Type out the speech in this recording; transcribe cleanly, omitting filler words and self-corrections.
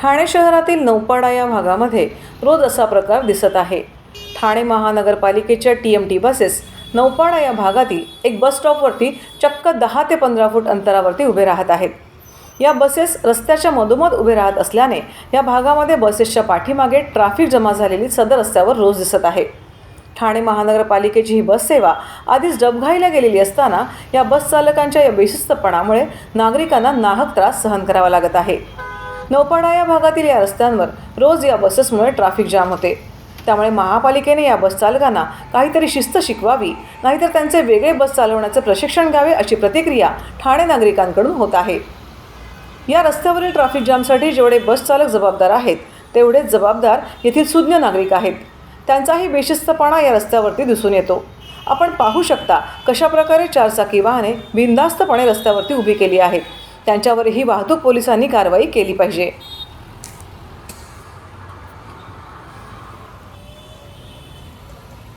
ठाणे शहरातील नौपाडा या भागामध्ये रोज असा प्रकार दिसत आहे। ठाणे महानगरपालिकेच्या TMT बसेस नौपाडा या भागातील एक बस स्टॉपवरती चक्क 10 ते 15 फूट अंतरावरती उभे राहत आहेत। या बसेस रस्त्याच्या मधोमध उभे राहत असल्याने या भागामध्ये बसेसच्या पाठीमागे ट्रॅफिक जमा झालेली सदर रस्त्यावर रोज दिसत आहे। ठाणे महानगरपालिकेची ही बस सेवा आधीच डबघाईला गेलेली असताना या बस चालकांच्या या बेशिस्तपणामुळे नागरिकांना नाहक त्रास सहन करावा लागत आहे। नौपाडा या भागातील या रस्त्यांवर रोज या बसेसमुळे ट्रॅफिक जाम होते। त्यामुळे महापालिकेने या बस चालकांना काहीतरी शिस्त शिकवावी, नाहीतर त्यांचे वेगळे बस चालवण्याचे प्रशिक्षण घ्यावे अशी प्रतिक्रिया ठाणे नागरिकांकडून होत आहे। या रस्त्यावरील ट्रॅफिक जामसाठी जेवढे बस चालक जबाबदार आहेत तेवढेच जबाबदार येथील सुज्ञ नागरिक आहेत। त्यांचाही बेशिस्तपणा या रस्त्यावरती दिसून येतो। आपण पाहू शकता कशा प्रकारे चारचाकी वाहने बिनधास्तपणे रस्त्यावरती उभी केली आहेत। त्यांच्यावरही वाहतूक पोलिसांनी कारवाई केली पाहिजे।